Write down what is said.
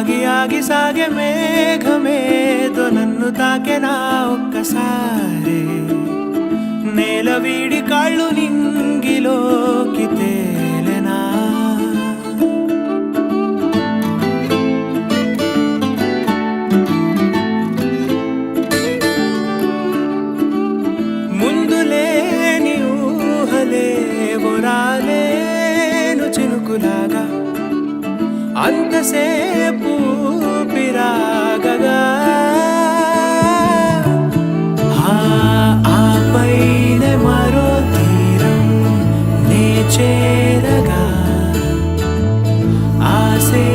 ఆగి ఆగి సాగే మేఘమేదో నన్ను తాకెనా ఒక్కసారి నేల వీడి కాళ్ళు నింగిలోకి తేలెనా ముందు లేని ఊహలేవో రాలేను చినుకులాగా అంతసేపు పిరాగగా ఆ పైన మరో తీరం నే చేరగా ఆసే